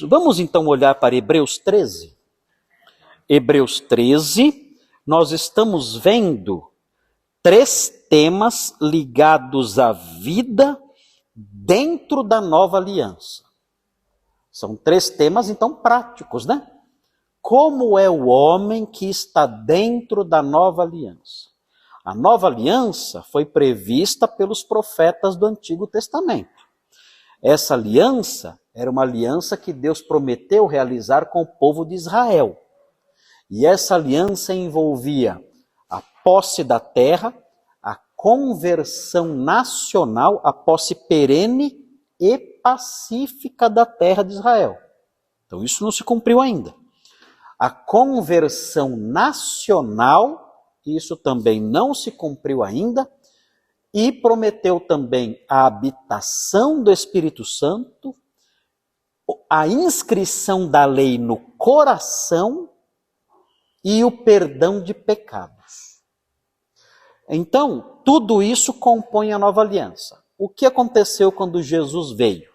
Vamos então olhar para Hebreus 13. Hebreus 13, nós estamos vendo 3 temas ligados à vida dentro da nova aliança. São 3 temas, então, práticos, né? Como é o homem que está dentro da nova aliança? A nova aliança foi prevista pelos profetas do Antigo Testamento. Essa aliança era uma aliança que Deus prometeu realizar com o povo de Israel. E essa aliança envolvia a posse da terra, a conversão nacional, a posse perene e pacífica da terra de Israel. Então isso não se cumpriu ainda. A conversão nacional, isso também não se cumpriu ainda, e prometeu também a habitação do Espírito Santo, a inscrição da lei no coração e o perdão de pecados. Então, tudo isso compõe a nova aliança. O que aconteceu quando Jesus veio?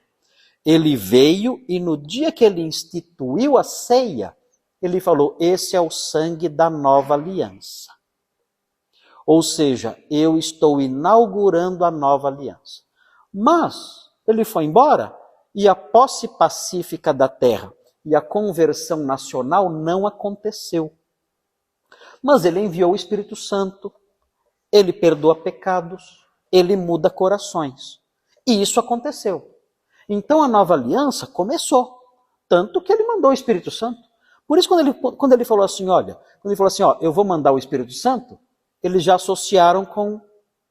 Ele veio e no dia que ele instituiu a ceia, ele falou: esse é o sangue da nova aliança. Ou seja, eu estou inaugurando a nova aliança. Mas ele foi embora e a posse pacífica da terra e a conversão nacional não aconteceu. Mas ele enviou o Espírito Santo, ele perdoa pecados, ele muda corações. E isso aconteceu. Então a nova aliança começou, tanto que ele mandou o Espírito Santo. Por isso quando ele falou assim, eu vou mandar o Espírito Santo, eles já associaram com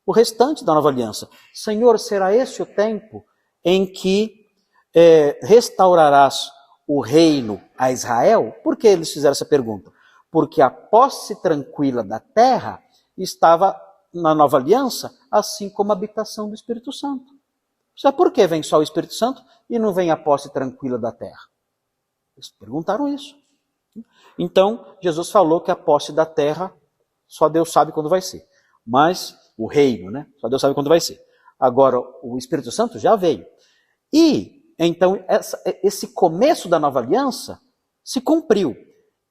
o restante da nova aliança. Senhor, será esse o tempo em que restaurarás o reino a Israel? Por que eles fizeram essa pergunta? Porque a posse tranquila da terra estava na nova aliança, assim como a habitação do Espírito Santo. Sabe por que vem só o Espírito Santo e não vem a posse tranquila da terra? Eles perguntaram isso. Então, Jesus falou que a posse da terra só Deus sabe quando vai ser. Mas o reino, né? Só Deus sabe quando vai ser. Agora, o Espírito Santo já veio. E, então, esse começo da nova aliança se cumpriu.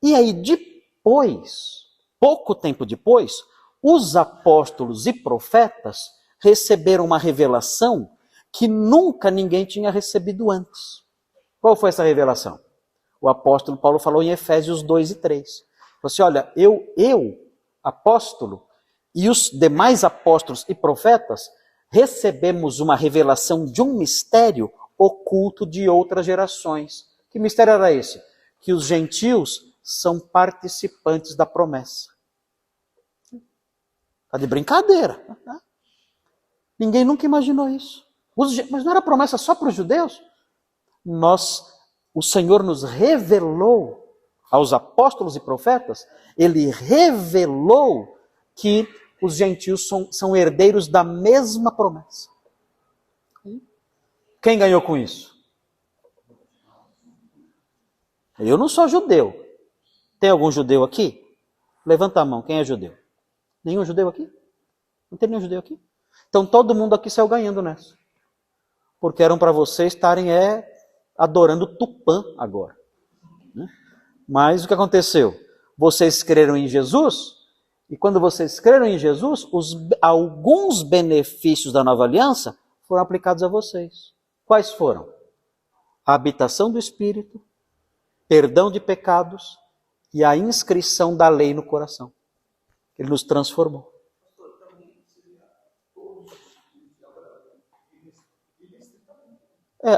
E aí, depois, pouco tempo depois, os apóstolos e profetas receberam uma revelação que nunca ninguém tinha recebido antes. Qual foi essa revelação? O apóstolo Paulo falou em Efésios 2 e 3. Falou assim, olha, eu, apóstolo, e os demais apóstolos e profetas, recebemos uma revelação de um mistério oculto de outras gerações. Que mistério era esse? Que os gentios são participantes da promessa. Está de brincadeira. Ninguém nunca imaginou isso. Mas não era promessa só para os judeus? O Senhor nos revelou aos apóstolos e profetas, ele revelou que os gentios são herdeiros da mesma promessa. Quem ganhou com isso? Eu não sou judeu. Tem algum judeu aqui? Levanta a mão, quem é judeu? Nenhum judeu aqui? Não tem nenhum judeu aqui? Então todo mundo aqui saiu ganhando nessa. Porque eram para vocês estarem adorando Tupã agora. Mas o que aconteceu? Vocês creram em Jesus, e quando vocês creram em Jesus, alguns benefícios da nova aliança foram aplicados a vocês. Quais foram? A habitação do Espírito, perdão de pecados e a inscrição da lei no coração. Ele nos transformou.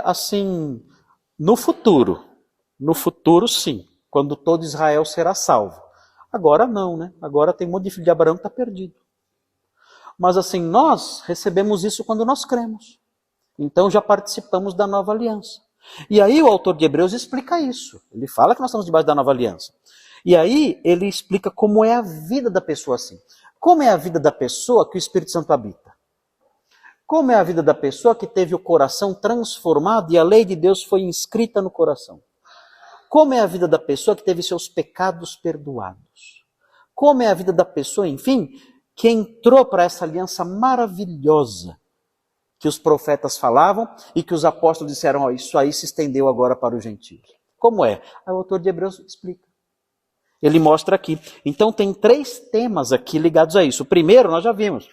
Assim, no futuro sim, quando todo Israel será salvo. Agora não, né? Agora tem um monte de filho de Abraão que está perdido. Mas assim, nós recebemos isso quando nós cremos. Então já participamos da nova aliança. E aí o autor de Hebreus explica isso. Ele fala que nós estamos debaixo da nova aliança. E aí ele explica como é a vida da pessoa assim. Como é a vida da pessoa que o Espírito Santo habita? Como é a vida da pessoa que teve o coração transformado e a lei de Deus foi inscrita no coração? Como é a vida da pessoa que teve seus pecados perdoados? Como é a vida da pessoa, enfim, que entrou para essa aliança maravilhosa que os profetas falavam e que os apóstolos disseram, ó, isso aí se estendeu agora para os gentios. Como é? Aí o autor de Hebreus explica. Ele mostra aqui. Então tem 3 temas aqui ligados a isso. O primeiro nós já vimos.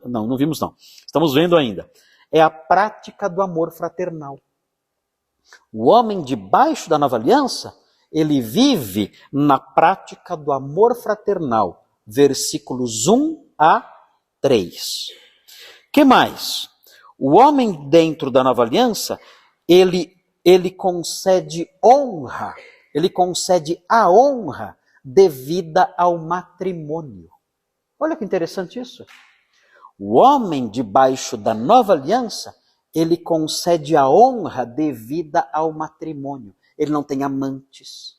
Não vimos não. Estamos vendo ainda. É a prática do amor fraternal. O homem debaixo da nova aliança, ele vive na prática do amor fraternal. Versículos 1 a 3. Que mais? O homem dentro da nova aliança, ele concede honra, ele concede a honra devida ao matrimônio. Olha que interessante isso. O homem debaixo da nova aliança, ele concede a honra devida ao matrimônio. Ele não tem amantes.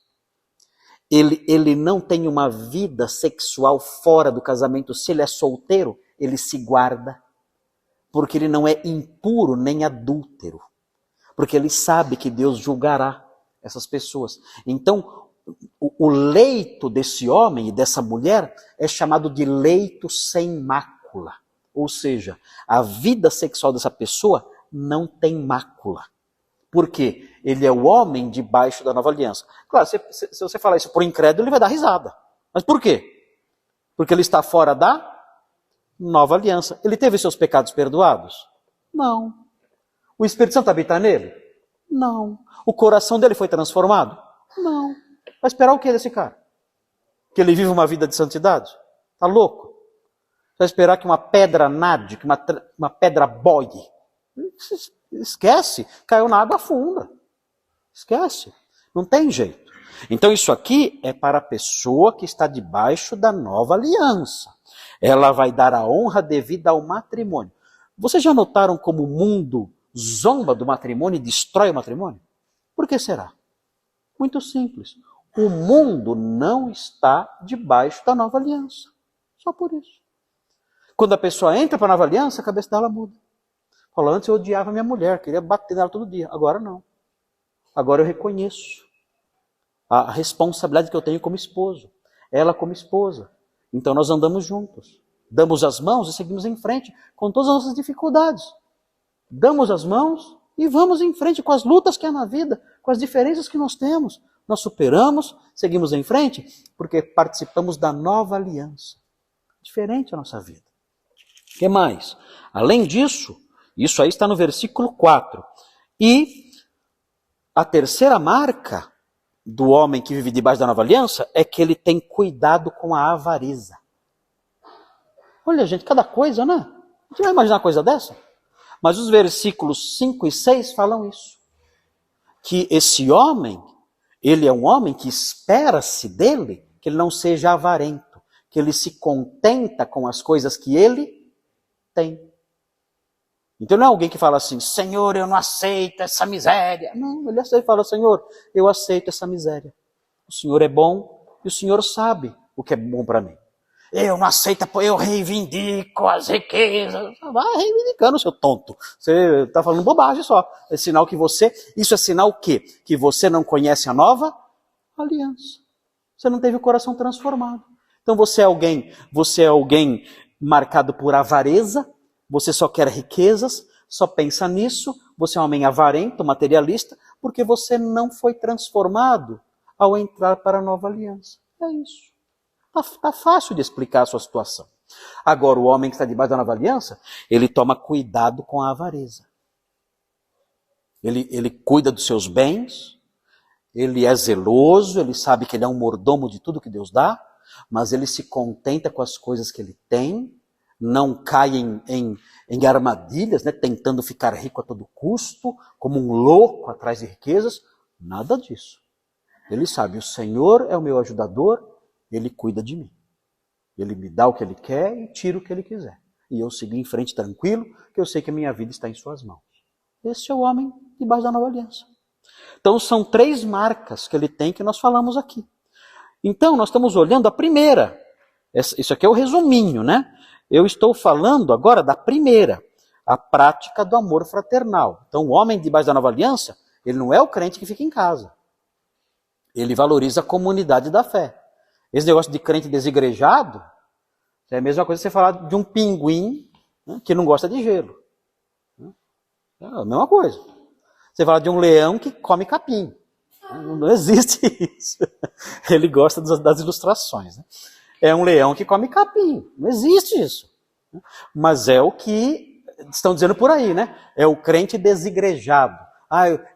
Ele não tem uma vida sexual fora do casamento. Se ele é solteiro, ele se guarda. Porque ele não é impuro nem adúltero. Porque ele sabe que Deus julgará essas pessoas. Então, o leito desse homem e dessa mulher é chamado de leito sem mácula. Ou seja, a vida sexual dessa pessoa não tem mácula. Por quê? Ele é o homem debaixo da nova aliança. Claro, se você falar isso por incrédulo, ele vai dar risada. Mas por quê? Porque ele está fora da nova aliança. Ele teve seus pecados perdoados? Não. O Espírito Santo habita nele? Não. O coração dele foi transformado? Não. Vai esperar o que desse cara? Que ele vive uma vida de santidade? Tá louco? Vai esperar que uma pedra nade, que uma pedra boie? Esquece. Caiu na água, afunda. Esquece. Não tem jeito. Então isso aqui é para a pessoa que está debaixo da nova aliança. Ela vai dar a honra devida ao matrimônio. Vocês já notaram como o mundo zomba do matrimônio e destrói o matrimônio? Por que será? Muito simples. O mundo não está debaixo da nova aliança. Só por isso. Quando a pessoa entra para a nova aliança, a cabeça dela muda. Fala, antes eu odiava minha mulher, queria bater nela todo dia. Agora não. Agora eu reconheço a responsabilidade que eu tenho como esposo. Ela como esposa. Então nós andamos juntos. Damos as mãos e seguimos em frente com todas as nossas dificuldades. Damos as mãos e vamos em frente com as lutas que há na vida, com as diferenças que nós temos. Nós superamos, seguimos em frente, porque participamos da nova aliança. Diferente a nossa vida. O que mais? Além disso, isso aí está no versículo 4. E a terceira marca do homem que vive debaixo da nova aliança é que ele tem cuidado com a avareza. Olha, gente, cada coisa, né? A gente vai imaginar uma coisa dessa? Mas os versículos 5 e 6 falam isso. Que esse homem, ele é um homem que espera-se dele que ele não seja avarento, que ele se contenta com as coisas que ele tem. Então não é alguém que fala assim, Senhor, eu não aceito essa miséria. Não, ele fala, Senhor, eu aceito essa miséria. O Senhor é bom e o Senhor sabe o que é bom para mim. Eu não aceito, eu reivindico as riquezas. Vai reivindicando, seu tonto. Você está falando bobagem só. É sinal que isso é sinal o quê? Que você não conhece a nova aliança. Você não teve o coração transformado. Então você é alguém marcado por avareza, você só quer riquezas, só pensa nisso, você é um homem avarento, materialista, porque você não foi transformado ao entrar para a nova aliança. É isso. Está fácil de explicar a sua situação. Agora, o homem que está debaixo da nova aliança, ele toma cuidado com a avareza. Ele cuida dos seus bens, ele é zeloso, ele sabe que ele é um mordomo de tudo que Deus dá, mas ele se contenta com as coisas que ele tem, não cai em armadilhas, né, tentando ficar rico a todo custo, como um louco atrás de riquezas. Nada disso. Ele sabe, o Senhor é o meu ajudador, Ele cuida de mim. Ele me dá o que Ele quer e tira o que Ele quiser. E eu sigo em frente tranquilo, que eu sei que a minha vida está em suas mãos. Esse é o homem debaixo da nova aliança. Então são 3 marcas que ele tem que nós falamos aqui. Então nós estamos olhando a primeira. Isso aqui é o resuminho, né? Eu estou falando agora da primeira, a prática do amor fraternal. Então o homem debaixo da nova aliança, ele não é o crente que fica em casa. Ele valoriza a comunidade da fé. Esse negócio de crente desigrejado é a mesma coisa que você falar de um pinguim, né, que não gosta de gelo. É a mesma coisa. Você fala de um leão que come capim. Não existe isso. Ele gosta das ilustrações. Né? É um leão que come capim. Não existe isso. Mas é o que estão dizendo por aí, né? É o crente desigrejado.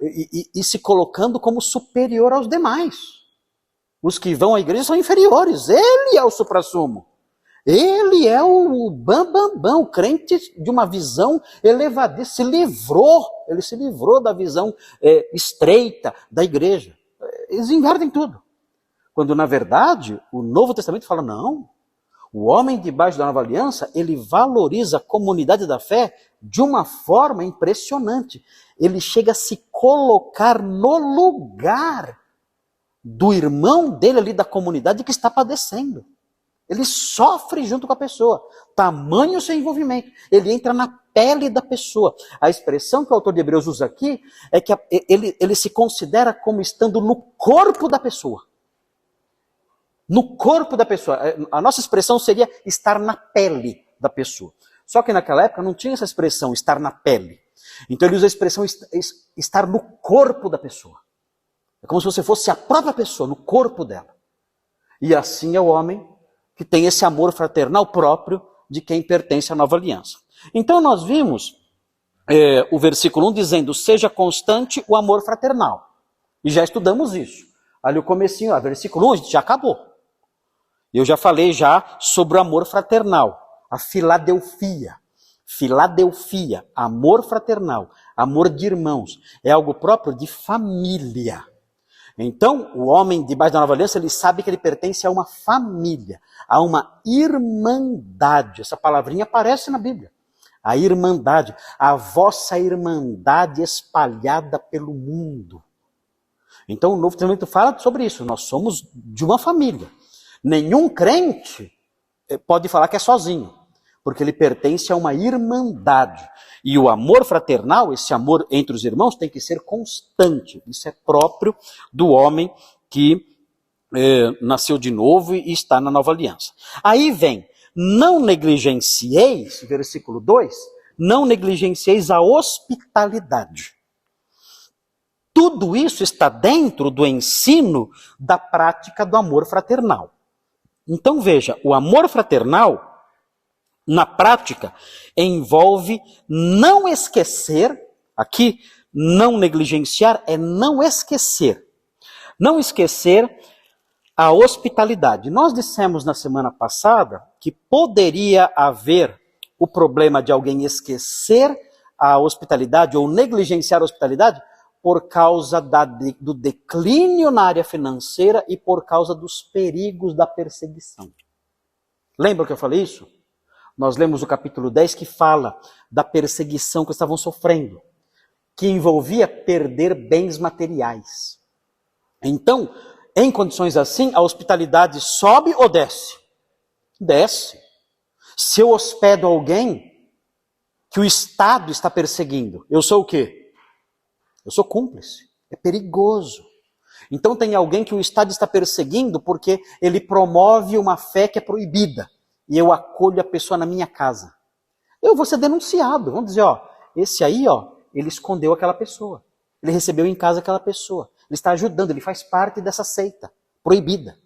E se colocando como superior aos demais. Os que vão à igreja são inferiores. Ele é o suprassumo. Ele é o bambambam, o crente de uma visão elevadíssima. Ele se livrou da visão estreita da igreja. Eles invertem tudo. Quando, na verdade, o Novo Testamento fala, não, o homem debaixo da nova aliança, ele valoriza a comunidade da fé de uma forma impressionante. Ele chega a se colocar no lugar do irmão dele ali da comunidade que está padecendo. Ele sofre junto com a pessoa. Tamanho seu envolvimento. Ele entra na pele da pessoa. A expressão que o autor de Hebreus usa aqui é que ele se considera como estando no corpo da pessoa. No corpo da pessoa. A nossa expressão seria estar na pele da pessoa. Só que naquela época não tinha essa expressão, estar na pele. Então ele usa a expressão estar no corpo da pessoa. É como se você fosse a própria pessoa, no corpo dela. E assim é o homem que tem esse amor fraternal próprio de quem pertence à nova aliança. Então nós vimos o versículo 1 dizendo, seja constante o amor fraternal. E já estudamos isso. Ali o comecinho, versículo 1, a gente já acabou. Eu já falei já sobre o amor fraternal, a filadelfia. Filadelfia, amor fraternal, amor de irmãos, é algo próprio de família. Então, o homem debaixo da nova aliança, ele sabe que ele pertence a uma família, a uma irmandade. Essa palavrinha aparece na Bíblia. A irmandade, a vossa irmandade espalhada pelo mundo. Então, o Novo Testamento fala sobre isso. Nós somos de uma família. Nenhum crente pode falar que é sozinho, porque ele pertence a uma irmandade. E o amor fraternal, esse amor entre os irmãos, tem que ser constante. Isso é próprio do homem que nasceu de novo e está na nova aliança. Aí vem, não negligencieis, versículo 2, não negligencieis a hospitalidade. Tudo isso está dentro do ensino da prática do amor fraternal. Então veja, o amor fraternal, na prática, envolve não esquecer, aqui, não negligenciar é não esquecer. Não esquecer a hospitalidade. Nós dissemos na semana passada que poderia haver o problema de alguém esquecer a hospitalidade ou negligenciar a hospitalidade por causa do declínio na área financeira e por causa dos perigos da perseguição. Lembra que eu falei isso? Nós lemos o capítulo 10 que fala da perseguição que estavam sofrendo, que envolvia perder bens materiais. Então, em condições assim, a hospitalidade sobe ou desce? Desce. Se eu hospedo alguém que o Estado está perseguindo, eu sou o quê? Eu sou cúmplice. É perigoso. Então tem alguém que o Estado está perseguindo porque ele promove uma fé que é proibida. E eu acolho a pessoa na minha casa. Eu vou ser denunciado. Vamos dizer, esse aí, ele escondeu aquela pessoa. Ele recebeu em casa aquela pessoa. Ele está ajudando, ele faz parte dessa seita proibida.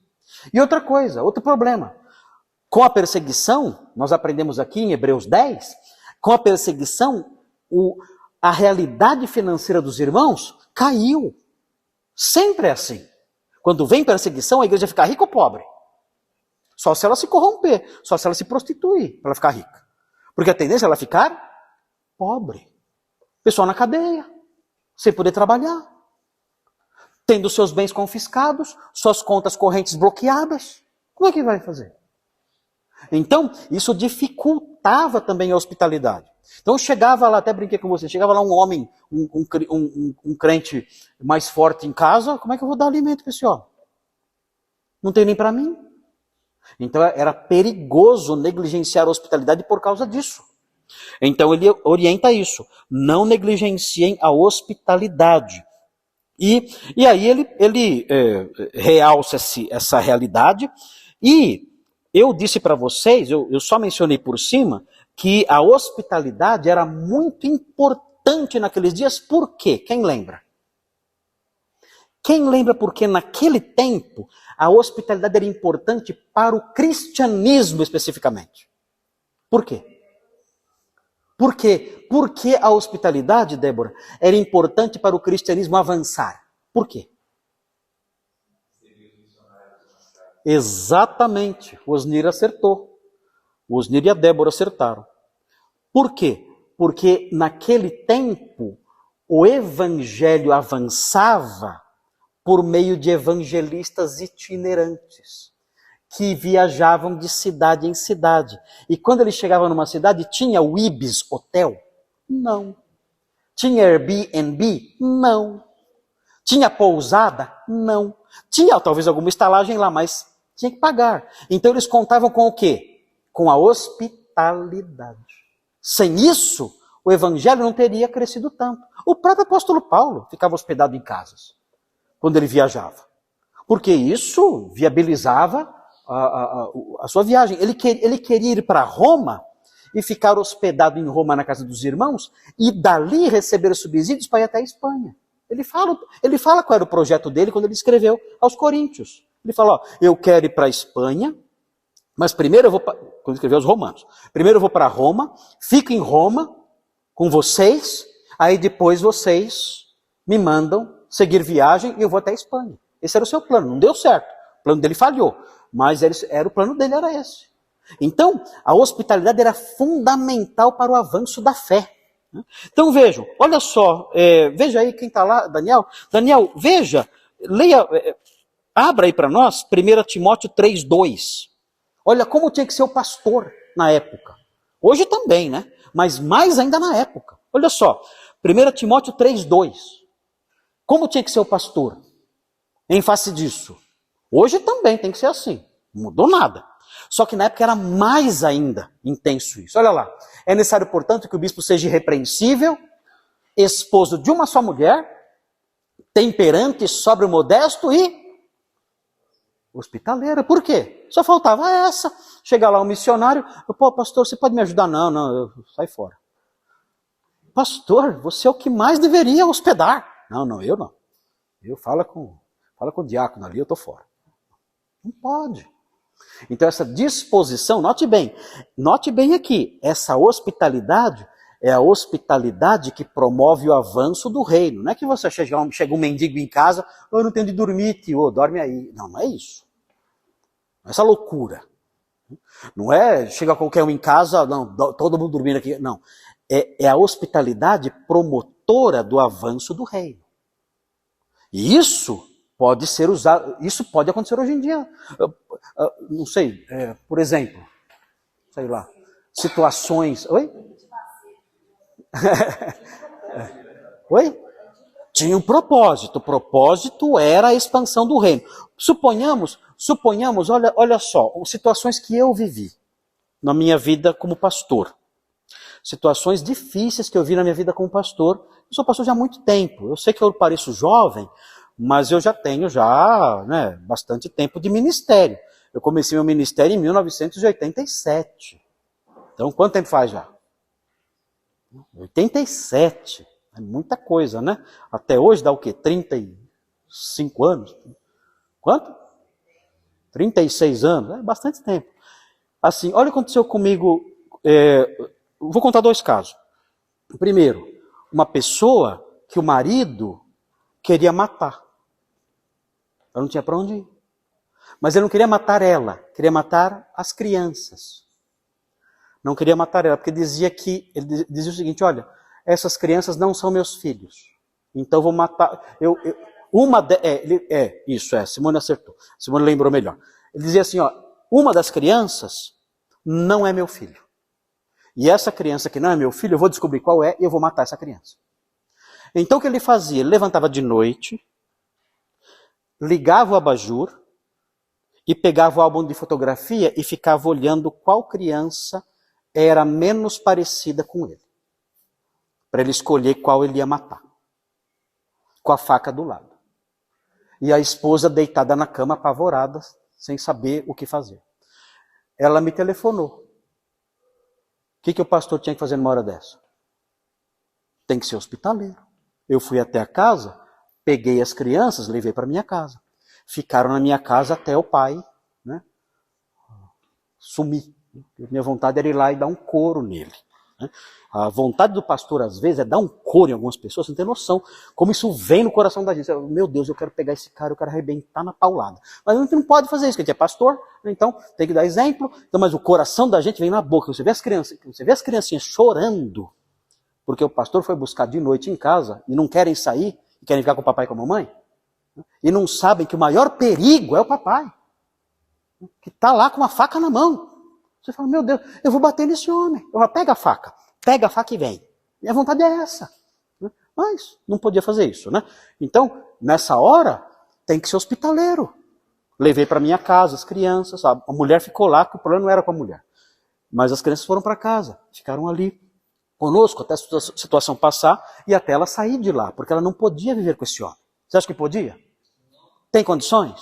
E outra coisa, outro problema. Com a perseguição, nós aprendemos aqui em Hebreus 10, com a perseguição, a realidade financeira dos irmãos caiu. Sempre é assim. Quando vem perseguição, a igreja fica rica ou pobre? Só se ela se corromper, só se ela se prostituir para ela ficar rica. Porque a tendência é ela ficar pobre. Pessoal na cadeia, sem poder trabalhar, tendo seus bens confiscados, suas contas correntes bloqueadas. Como é que vai fazer? Então, isso dificultava também a hospitalidade. Então chegava lá, até brinquei com você, chegava lá um homem, um crente mais forte em casa, como é que eu vou dar alimento para esse homem? Não tem nem para mim. Então era perigoso negligenciar a hospitalidade por causa disso. Então ele orienta isso, não negligenciem a hospitalidade. E aí ele realça essa realidade. E eu disse para vocês, eu só mencionei por cima, que a hospitalidade era muito importante importante naqueles dias, por quê? Quem lembra? Quem lembra porque naquele tempo a hospitalidade era importante para o cristianismo especificamente? Por quê? Por quê? Porque a hospitalidade, Débora, era importante para o cristianismo avançar. Por quê? Exatamente. O Osnir acertou. O Osnir e a Débora acertaram. Por quê? Porque naquele tempo o evangelho avançava por meio de evangelistas itinerantes, que viajavam de cidade em cidade. E quando eles chegavam numa cidade, tinha o Ibis Hotel? Não. Tinha Airbnb? Não. Tinha pousada? Não. Tinha talvez alguma estalagem lá, mas tinha que pagar. Então eles contavam com o quê? Com a hospitalidade. Sem isso, o evangelho não teria crescido tanto. O próprio apóstolo Paulo ficava hospedado em casas, quando ele viajava. Porque isso viabilizava a sua viagem. Ele queria ir para Roma e ficar hospedado em Roma na casa dos irmãos e dali receber subsídios para ir até a Espanha. Ele fala qual era o projeto dele quando ele escreveu aos Coríntios. Ele fala, ó, eu quero ir para a Espanha, mas primeiro eu vou, quando escreveu aos Romanos, primeiro eu vou para Roma, fico em Roma com vocês, aí depois vocês me mandam seguir viagem e eu vou até a Espanha. Esse era o seu plano, não deu certo. O plano dele falhou, mas o plano dele era esse. Então, a hospitalidade era fundamental para o avanço da fé. Então vejam, olha só, veja aí quem está lá, Daniel. Daniel, veja, leia, abra aí para nós, 1 Timóteo 3:2. Olha como tinha que ser o pastor na época. Hoje também, né? Mas mais ainda na época. Olha só, 1 Timóteo 3:2. Como tinha que ser o pastor? Em face disso. Hoje também tem que ser assim. Não mudou nada. Só que na época era mais ainda intenso isso. Olha lá. É necessário, portanto, que o bispo seja irrepreensível, esposo de uma só mulher, temperante, sóbrio, modesto e hospitaleiro. Por quê? Só faltava essa. Chega lá um missionário, pô, pastor, você pode me ajudar? Não, sai fora. Pastor, você é o que mais deveria hospedar. Não, eu não. Fala com o diácono ali, eu estou fora. Não pode. Então essa disposição, note bem aqui, essa hospitalidade é a hospitalidade que promove o avanço do reino. Não é que você chega um mendigo em casa, eu não tenho de dormir, tio, dorme aí. Não é isso. Não é essa loucura. Não é chega qualquer um em casa, não, todo mundo dormindo aqui. Não. É a hospitalidade promotora do avanço do reino. E isso pode ser usado, isso pode acontecer hoje em dia. Não sei, por exemplo, sei lá, situações... Oi? Oi? Tinha um propósito. O propósito era a expansão do reino. Suponhamos, olha só, situações que eu vivi na minha vida como pastor. Situações difíceis que eu vi na minha vida como pastor. Eu sou pastor já há muito tempo. Eu sei que eu pareço jovem, mas eu já tenho bastante tempo de ministério. Eu comecei meu ministério em 1987. Então, quanto tempo faz já? 87. É muita coisa, né? Até hoje dá o quê? 35 anos? Quanto? 36 anos. É bastante tempo. Assim, olha o que aconteceu comigo. Vou contar 2 casos. Primeiro, uma pessoa que o marido queria matar. Ela não tinha para onde ir. Mas ele não queria matar ela, queria matar as crianças. Não queria matar ela, porque ele dizia o seguinte, olha, essas crianças não são meus filhos. Então eu vou matar... Simone acertou. Simone lembrou melhor. Ele dizia assim, ó, uma das crianças não é meu filho. E essa criança que não é meu filho, eu vou descobrir qual é e eu vou matar essa criança. Então o que ele fazia? Ele levantava de noite, ligava o abajur e pegava o álbum de fotografia e ficava olhando qual criança era menos parecida com ele. Para ele escolher qual ele ia matar. Com a faca do lado. E a esposa deitada na cama, apavorada, sem saber o que fazer. Ela me telefonou. O que o pastor tinha que fazer numa hora dessa? tem que ser hospitaleiro. Eu fui até a casa, peguei as crianças, levei para minha casa. Ficaram na minha casa até o pai, né, sumir. Minha vontade era ir lá e dar um couro nele. Né? A vontade do pastor, às vezes, é dar um couro em algumas pessoas, você não tem noção como isso vem no coração da gente. Meu Deus, eu quero pegar esse cara, eu quero arrebentar na paulada. Mas a gente não pode fazer isso, porque a gente é pastor, então tem que dar exemplo. Então, mas o coração da gente vem na boca. Você vê as criancinhas chorando, porque o pastor foi buscar de noite em casa e não querem sair, e querem ficar com o papai e com a mamãe, e não sabem que o maior perigo é o papai, que está lá com uma faca na mão. Você fala, meu Deus, eu vou bater nesse homem. Eu falo, pega a faca e vem. Minha vontade é essa. Mas não podia fazer isso, né? Então, nessa hora, tem que ser hospitaleiro. Levei para minha casa as crianças, a mulher ficou lá, que o problema não era com a mulher. Mas as crianças foram para casa, ficaram ali conosco até a situação passar e até ela sair de lá, porque ela não podia viver com esse homem. Você acha que podia? Tem condições?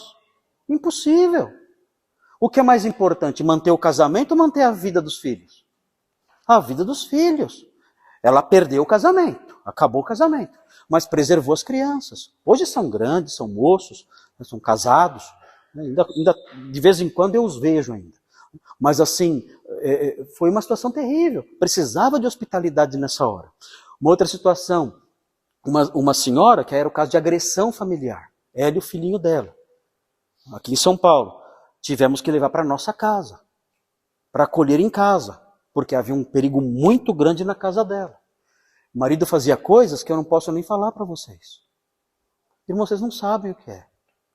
Impossível. O que é mais importante, manter o casamento ou manter a vida dos filhos? A vida dos filhos. Ela perdeu o casamento, acabou o casamento, mas preservou as crianças. Hoje são grandes, são moços, são casados, ainda de vez em quando eu os vejo ainda. Mas assim, foi uma situação terrível, precisava de hospitalidade nessa hora. Uma outra situação, uma senhora que era o caso de agressão familiar, ela e o filhinho dela, aqui em São Paulo, tivemos que levar para nossa casa, para acolher em casa, porque havia um perigo muito grande na casa dela. O marido fazia coisas que eu não posso nem falar para vocês. Irmãos, vocês não sabem o que é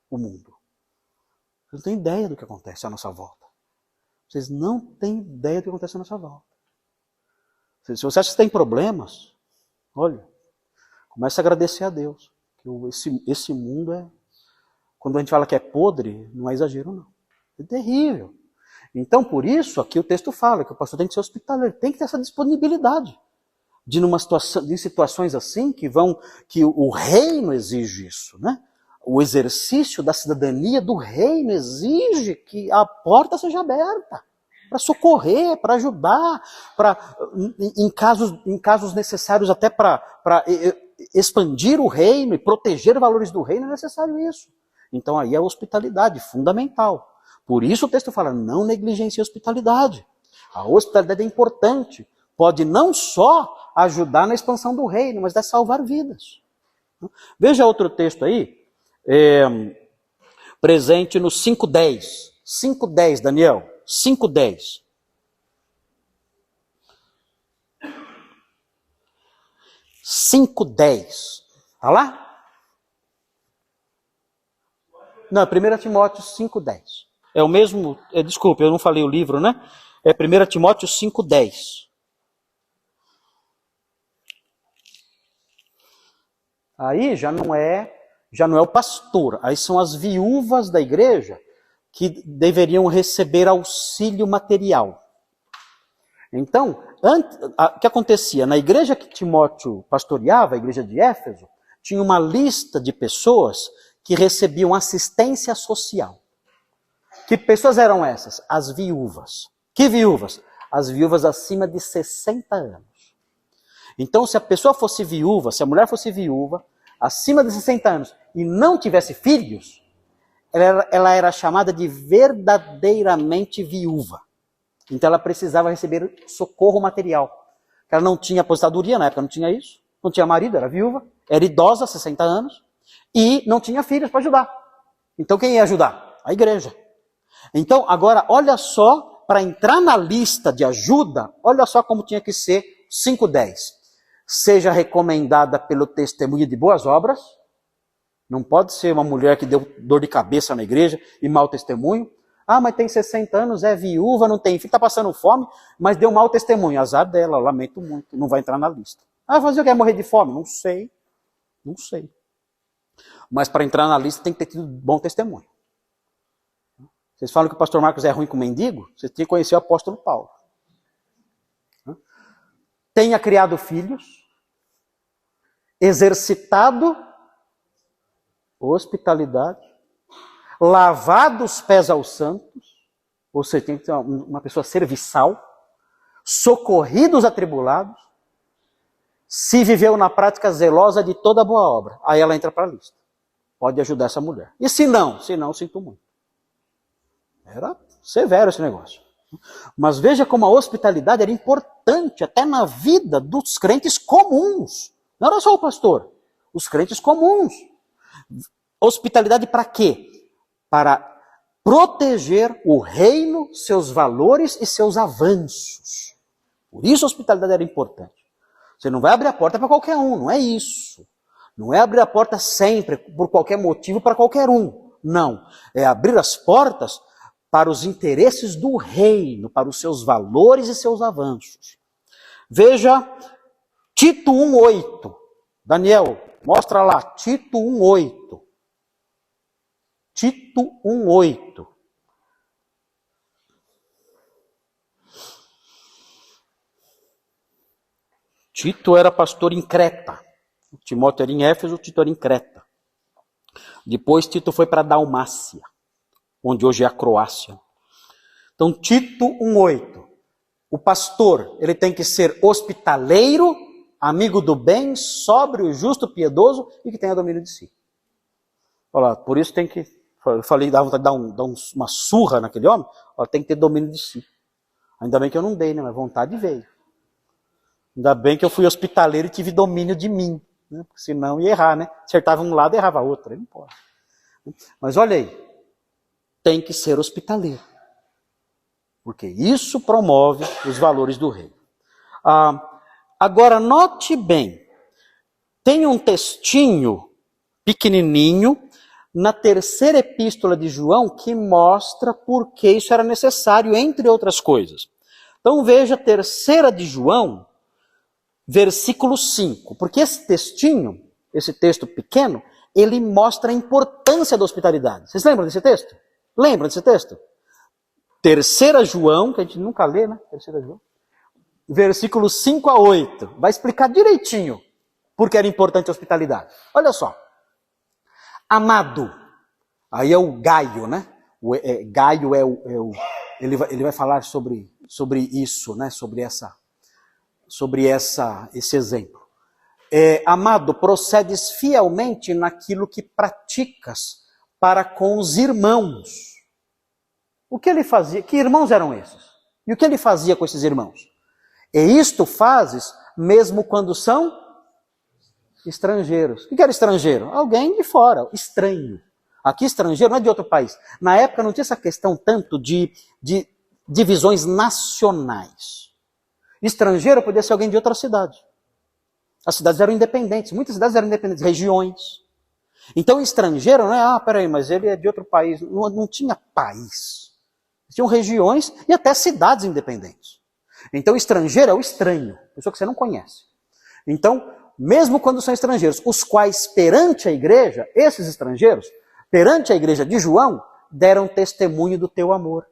o mundo. Vocês não têm ideia do que acontece à nossa volta. Vocês não têm ideia do que acontece à nossa volta. Se você acha que tem problemas, olha, comece a agradecer a Deus. Que esse mundo é... Quando a gente fala que é podre, não é exagero não. É terrível. Então, por isso, aqui o texto fala que o pastor tem que ser hospitaleiro, tem que ter essa disponibilidade de em situações assim que o reino exige isso, né? O exercício da cidadania do reino exige que a porta seja aberta para socorrer, para ajudar, em casos necessários até para expandir o reino e proteger valores do reino, é necessário isso. Então aí é a hospitalidade fundamental. Por isso o texto fala, não negligencie a hospitalidade. A hospitalidade é importante. Pode não só ajudar na expansão do reino, mas deve salvar vidas. Veja outro texto aí, presente no 5:10. 5:10, Daniel. 5:10. 5:10. Está lá? Não, é 1 Timóteo 5:10. É o mesmo, desculpe, eu não falei o livro, né? É 1 Timóteo 5:10. Aí já não é o pastor, aí são as viúvas da igreja que deveriam receber auxílio material. Então, o que acontecia? Na igreja que Timóteo pastoreava, a igreja de Éfeso, tinha uma lista de pessoas que recebiam assistência social. Que pessoas eram essas? As viúvas. Que viúvas? As viúvas acima de 60 anos. Então, se a pessoa fosse viúva, se a mulher fosse viúva, acima de 60 anos, e não tivesse filhos, ela era chamada de verdadeiramente viúva. Então, ela precisava receber socorro material. Ela não tinha aposentadoria, na época não tinha isso, não tinha marido, era viúva, era idosa, 60 anos, e não tinha filhos para ajudar. Então, quem ia ajudar? A igreja. Então, agora, olha só, para entrar na lista de ajuda, olha só como tinha que ser 5:10. Seja recomendada pelo testemunho de boas obras. Não pode ser uma mulher que deu dor de cabeça na igreja e mau testemunho. Ah, mas tem 60 anos, é viúva, não tem filho, está passando fome, mas deu mau testemunho. Azar dela, lamento muito, não vai entrar na lista. Ah, fazer o que? Morrer de fome? Não sei. Não sei. Mas para entrar na lista tem que ter tido bom testemunho. Vocês falam que o pastor Marcos é ruim com mendigo? Vocês tinham que conhecer o apóstolo Paulo. Tenha criado filhos, exercitado hospitalidade, lavado os pés aos santos, ou seja, tem que ser uma pessoa serviçal, socorrido os atribulados, se viveu na prática zelosa de toda boa obra, aí ela entra para a lista. Pode ajudar essa mulher. E se não, sinto muito. Era severo esse negócio. Mas veja como a hospitalidade era importante até na vida dos crentes comuns. Não era só o pastor, os crentes comuns. Hospitalidade para quê? Para proteger o reino, seus valores e seus avanços. Por isso a hospitalidade era importante. Você não vai abrir a porta para qualquer um, não é isso. Não é abrir a porta sempre, por qualquer motivo, para qualquer um. Não. É abrir as portas para os interesses do reino, para os seus valores e seus avanços. Veja Tito 1,8. Daniel, mostra lá, Tito 1,8. Tito 1,8. Tito era pastor em Creta. Timóteo era em Éfeso, Tito era em Creta. Depois Tito foi para Dalmácia, onde hoje é a Croácia. Então Tito 1,8. O pastor, ele tem que ser hospitaleiro, amigo do bem, sóbrio, justo, piedoso e que tenha domínio de si. Olha lá, por isso tem que, eu falei, dá vontade de dar uma surra naquele homem, tem que ter domínio de si. Ainda bem que eu não dei, né? Mas vontade veio. Ainda bem que eu fui hospitaleiro e tive domínio de mim, né? Porque senão ia errar, né? Acertava um lado e errava outro, aí não pode. Mas olha aí, tem que ser hospitaleiro, porque isso promove os valores do reino. Agora, note bem, tem um textinho pequenininho na terceira epístola de João que mostra por que isso era necessário, entre outras coisas. Então veja, terceira de João, versículo 5, porque esse textinho, esse texto pequeno, ele mostra a importância da hospitalidade. Vocês lembram desse texto? Lembram desse texto? Terceira João, que a gente nunca lê, né? Terceira João. Versículo 5 a 8. Vai explicar direitinho por que era importante a hospitalidade. Olha só. Amado. Aí é o Gaio, né? Gaio ele vai falar sobre isso, né? Sobre esse exemplo. Amado, procedes fielmente naquilo que praticas para com os irmãos. O que ele fazia? Que irmãos eram esses? E o que ele fazia com esses irmãos? E isto fazes mesmo quando são estrangeiros. O que era estrangeiro? Alguém de fora, estranho. Aqui estrangeiro não é de outro país. Na época não tinha essa questão tanto de divisões nacionais. Estrangeiro podia ser alguém de outra cidade. As cidades eram independentes, muitas cidades eram independentes, regiões. Então estrangeiro não é, peraí, mas ele é de outro país. Não tinha país. Tinham regiões e até cidades independentes. Então estrangeiro é o estranho, pessoa que você não conhece. Então, mesmo quando são estrangeiros, os quais perante a igreja, esses estrangeiros, perante a igreja de João, deram testemunho do teu amor.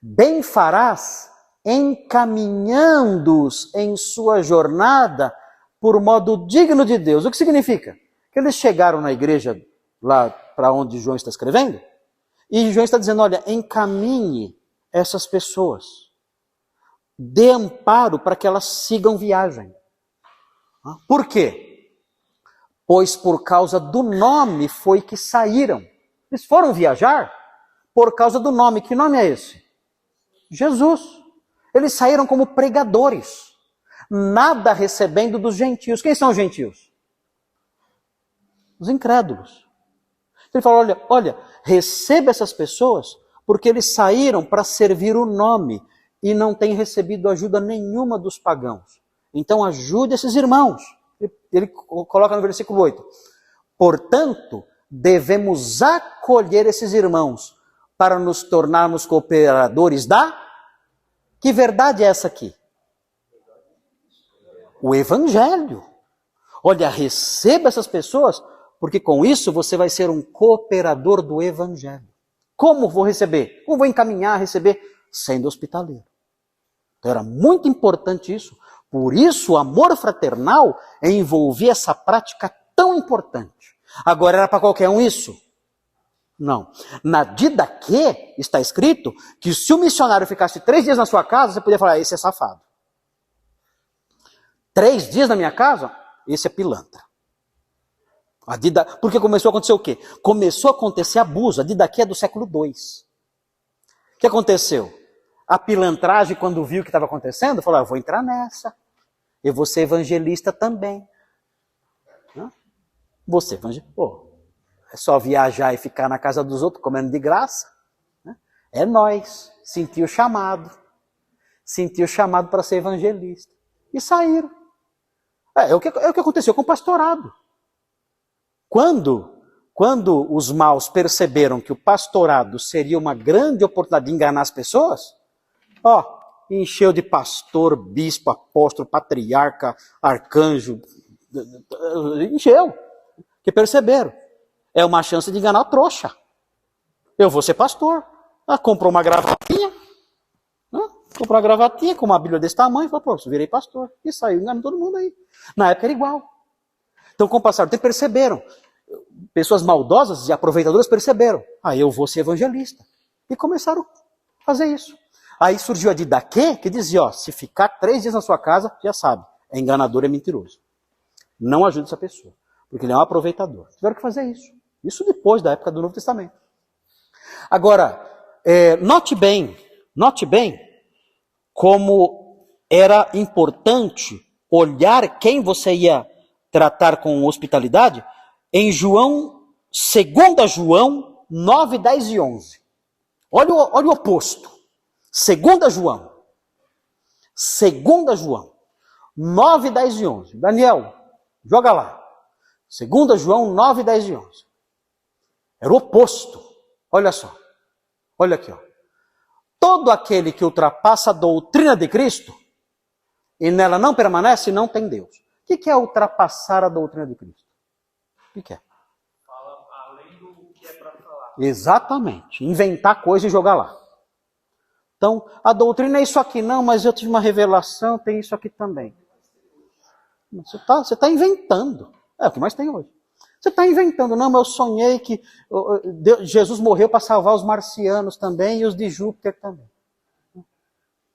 Bem farás encaminhando-os em sua jornada por modo digno de Deus. O que significa? Que eles chegaram na igreja, lá para onde João está escrevendo, e João está dizendo, olha, encaminhe essas pessoas. Dê amparo para que elas sigam viagem. Por quê? Pois por causa do nome foi que saíram. Eles foram viajar por causa do nome. Que nome é esse? Jesus. Eles saíram como pregadores, nada recebendo dos gentios. Quem são os gentios? Os incrédulos. Ele fala, olha, receba essas pessoas, porque eles saíram para servir o nome e não têm recebido ajuda nenhuma dos pagãos. Então ajude esses irmãos. Ele coloca no versículo 8. Portanto, devemos acolher esses irmãos para nos tornarmos cooperadores da... Que verdade é essa aqui? O Evangelho. Olha, receba essas pessoas, porque com isso você vai ser um cooperador do Evangelho. Como vou receber? Como vou encaminhar, receber? Sendo hospitaleiro. Então era muito importante isso. Por isso o amor fraternal envolvia essa prática tão importante. Agora era para qualquer um isso? Não. Na Didaquê está escrito que se o missionário ficasse 3 dias na sua casa, você podia falar, esse é safado. 3 dias na minha casa? Esse é pilantra. Porque começou a acontecer o quê? Começou a acontecer abuso. A didaquê é do século II. O que aconteceu? A pilantragem, quando viu o que estava acontecendo, falou, eu vou entrar nessa. Eu vou ser evangelista também. Você, evangelista, é só viajar e ficar na casa dos outros comendo de graça? É nós. Sentiu o chamado. Sentiu o chamado para ser evangelista. E saíram. É o que aconteceu com o pastorado. Quando os maus perceberam que o pastorado seria uma grande oportunidade de enganar as pessoas, encheu de pastor, bispo, apóstolo, patriarca, arcanjo, encheu. Que perceberam. É uma chance de enganar o trouxa. Eu vou ser pastor. Comprou uma gravatinha. Comprou uma gravatinha com uma bíblia desse tamanho. Falou, virei pastor. E saiu enganando todo mundo aí. Na época era igual. Então, com o passar do tempo, perceberam. Pessoas maldosas e aproveitadoras perceberam. Eu vou ser evangelista. E começaram a fazer isso. Aí surgiu a didaquê, que dizia, se ficar 3 dias na sua casa, já sabe, é enganador, é mentiroso. Não ajude essa pessoa, porque ele é um aproveitador. Tiveram que fazer isso. Isso depois da época do Novo Testamento. Agora, note bem como era importante olhar quem você ia tratar com hospitalidade em João, 2 João 9, 10 e 11. Olha o oposto. 2 João 9, 10 e 11. Daniel, joga lá. 2 João 9, 10 e 11. Era o oposto. Olha só. Olha aqui. Todo aquele que ultrapassa a doutrina de Cristo e nela não permanece, não tem Deus. O que é ultrapassar a doutrina de Cristo? O que é? Fala além do que é para falar. Exatamente. Inventar coisa e jogar lá. Então, a doutrina é isso aqui, não, mas eu tive uma revelação, tem isso aqui também. Você está inventando. É o que mais tem hoje. Você está inventando, não, mas eu sonhei que Jesus morreu para salvar os marcianos também e os de Júpiter também.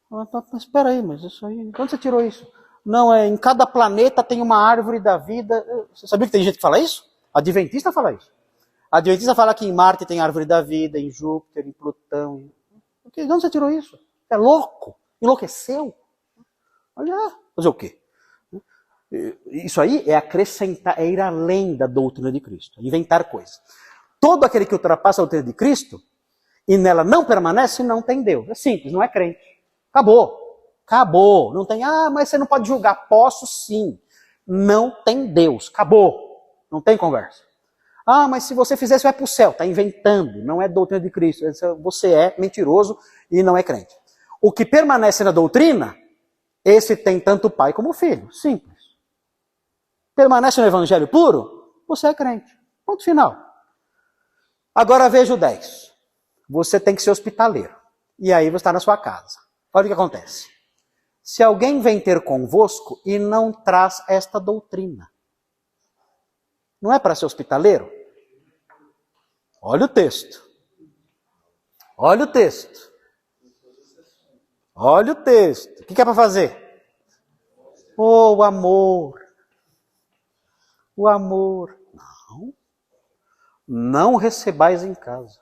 Mas espera aí, mas isso aí, quando você tirou isso? Não, em cada planeta tem uma árvore da vida. Você sabia que tem gente que fala isso? Adventista fala isso. Adventista fala que em Marte tem árvore da vida, em Júpiter, em Plutão. De onde você tirou isso? É louco? Enlouqueceu? Olha, fazer o quê? Isso aí é acrescentar, é ir além da doutrina de Cristo, inventar coisas. Todo aquele que ultrapassa a doutrina de Cristo e nela não permanece, não tem Deus. É simples, não é crente. Acabou. Não tem, mas você não pode julgar. Posso sim. Não tem Deus. Acabou. Não tem conversa. Mas se você fizer isso, vai para o céu. Está inventando. Não é doutrina de Cristo. Você é mentiroso e não é crente. O que permanece na doutrina, esse tem tanto pai como filho. Simples. Permanece no evangelho puro, você é crente. Ponto final. Agora veja o 10. Você tem que ser hospitaleiro. E aí você está na sua casa. Olha o que acontece. Se alguém vem ter convosco e não traz esta doutrina, não é para ser hospitaleiro? Olha o texto. Olha o texto. Olha o texto. O que é para fazer? O amor. O amor. Não recebais em casa.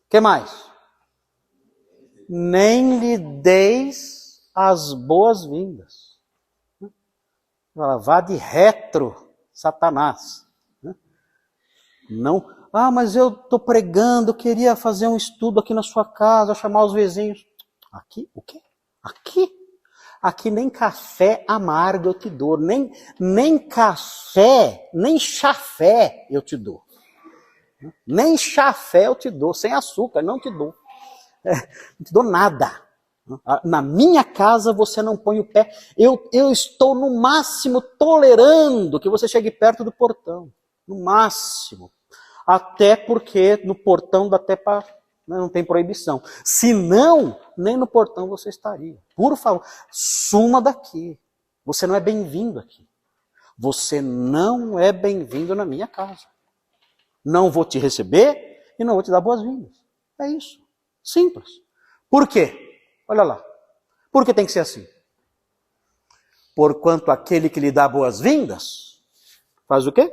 O que mais? Nem lhe deis as boas-vindas. Vá de retro, Satanás. Não, mas eu estou pregando, eu queria fazer um estudo aqui na sua casa, chamar os vizinhos. Aqui? O quê? Aqui? Aqui nem café amargo eu te dou, nem café, nem chafé eu te dou. Nem chafé eu te dou, sem açúcar, não te dou. Não te dou nada. Na minha casa você não põe o pé. Eu estou no máximo tolerando que você chegue perto do portão. No máximo. Até porque no portão dá até para... Não tem proibição. Se não, nem no portão você estaria. Por favor, suma daqui. Você não é bem-vindo aqui. Você não é bem-vindo na minha casa. Não vou te receber e não vou te dar boas-vindas. É isso. Simples. Por quê? Olha lá. Por que tem que ser assim? Porquanto aquele que lhe dá boas-vindas, faz o quê?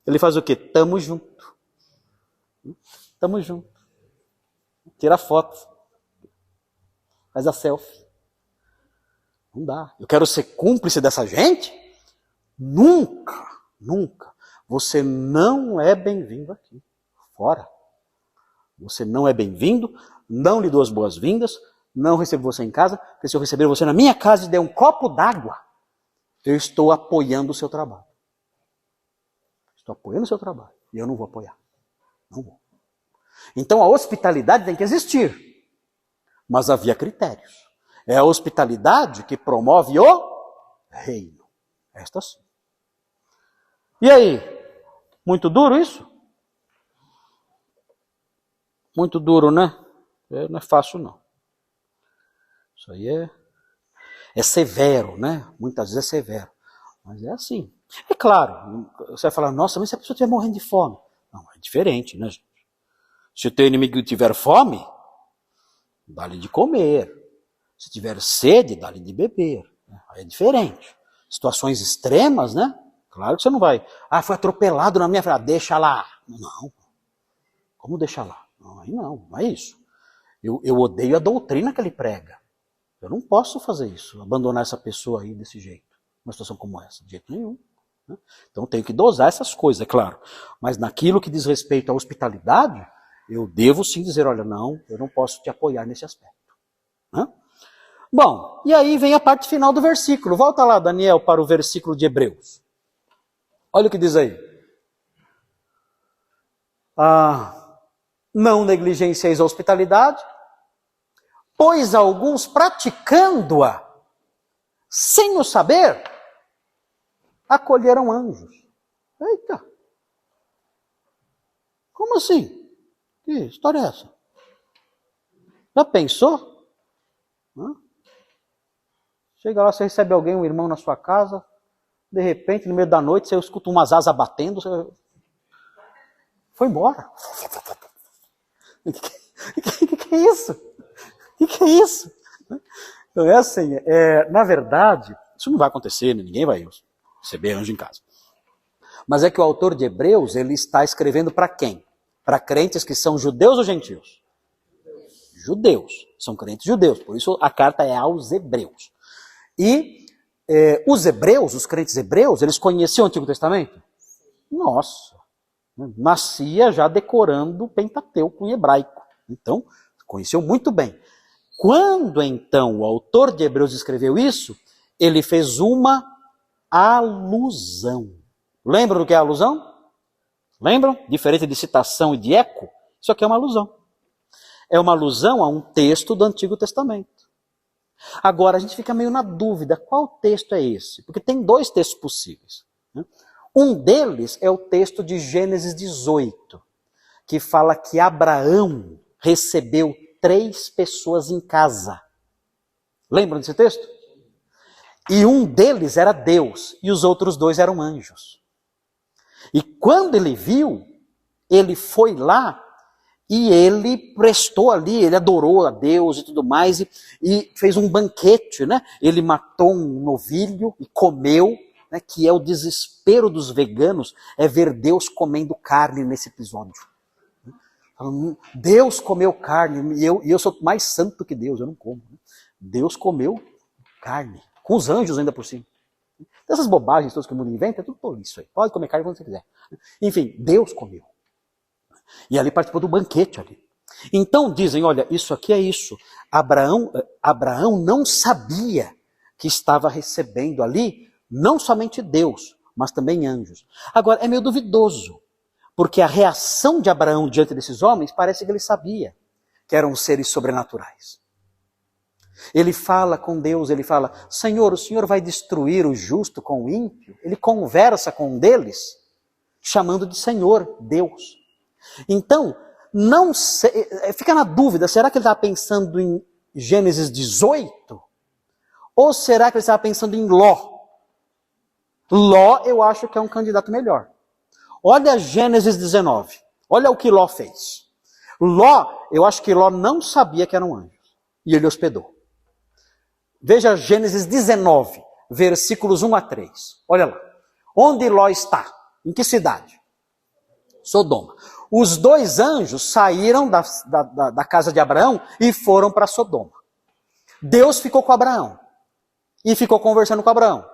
Ele faz o quê? Tamo junto. Tamo junto. Tira foto. Faz a selfie. Não dá. Eu quero ser cúmplice dessa gente? Nunca, nunca. Você não é bem-vindo aqui. Fora. Você não é bem-vindo, não lhe dou as boas-vindas, não recebo você em casa, porque se eu receber você na minha casa e der um copo d'água, eu estou apoiando o seu trabalho. Estou apoiando o seu trabalho. E eu não vou apoiar. Não vou. Então a hospitalidade tem que existir. Mas havia critérios. É a hospitalidade que promove o reino. Esta sim. E aí? Muito duro isso? Muito duro, né? Não é fácil, não. Isso aí é severo, né? Muitas vezes é severo. Mas é assim. É claro, você vai falar, nossa, mas se a pessoa estiver morrendo de fome? Não, é diferente, né, gente? Se o teu inimigo tiver fome, dá-lhe de comer. Se tiver sede, dá-lhe de beber. Aí é diferente. Situações extremas, né? Claro que você não vai. Ah, foi atropelado na minha frente. Deixa lá. Não. Como deixar lá? Não, aí não é isso. Eu odeio a doutrina que ele prega. Eu não posso fazer isso, abandonar essa pessoa aí desse jeito. Uma situação como essa, de jeito nenhum. Né? Então tenho que dosar essas coisas, é claro. Mas naquilo que diz respeito à hospitalidade, eu devo sim dizer, olha, não, eu não posso te apoiar nesse aspecto. Né? Bom, e aí vem a parte final do versículo. Volta lá, Daniel, para o versículo de Hebreus. Olha o que diz aí. Não negligencieis a hospitalidade, pois alguns praticando-a, sem o saber, acolheram anjos. Eita! Como assim? Que história é essa? Já pensou? Chega lá, você recebe alguém, um irmão na sua casa, de repente, no meio da noite, você escuta umas asas batendo, você foi embora. O que é isso? O que é isso? Então é assim, na verdade, isso não vai acontecer, ninguém vai receber anjo em casa. Mas é que o autor de Hebreus, ele está escrevendo para quem? Para crentes que são judeus ou gentios? Judeus. São crentes judeus, por isso a carta é aos hebreus. E os hebreus, os crentes hebreus, eles conheciam o Antigo Testamento? Nossa, nascia já decorando o Pentateuco em hebraico. Então, conheciam muito bem. Quando então o autor de Hebreus escreveu isso, ele fez uma alusão. Lembram do que é alusão? Lembram? Diferente de citação e de eco, isso aqui é uma alusão. É uma alusão a um texto do Antigo Testamento. Agora, a gente fica meio na dúvida, qual texto é esse? Porque tem dois textos possíveis. Um deles é o texto de Gênesis 18, que fala que Abraão recebeu 3 pessoas em casa. Lembram desse texto? E um deles era Deus, e os outros 2 eram anjos. E quando ele viu, ele foi lá, e ele prestou ali, ele adorou a Deus e tudo mais, e fez um banquete, né? Ele matou um novilho e comeu, né? Que é o desespero dos veganos, é ver Deus comendo carne nesse episódio. Deus comeu carne, e eu sou mais santo que Deus, eu não como. Deus comeu carne, com os anjos ainda por cima. Essas bobagens todas que o mundo inventa, é tudo por isso aí. Pode comer carne quando você quiser. Enfim, Deus comeu. E ali participou do banquete ali. Então dizem, olha, isso aqui é isso. Abraão não sabia que estava recebendo ali não somente Deus, mas também anjos. Agora, é meio duvidoso, porque a reação de Abraão diante desses homens parece que ele sabia que eram seres sobrenaturais. Ele fala com Deus, ele fala, Senhor, o Senhor vai destruir o justo com o ímpio? Ele conversa com um deles, chamando de Senhor, Deus. Então, não sei, fica na dúvida, será que ele estava pensando em Gênesis 18? Ou será que ele estava pensando em Ló? Ló, eu acho que é um candidato melhor. Olha Gênesis 19. Olha o que Ló fez. Ló, eu acho que Ló não sabia que eram anjos. E ele hospedou. Veja Gênesis 19, versículos 1 a 3. Olha lá. Onde Ló está? Em que cidade? Sodoma. Os dois anjos saíram da casa de Abraão e foram para Sodoma. Deus ficou com Abraão e ficou conversando com Abraão.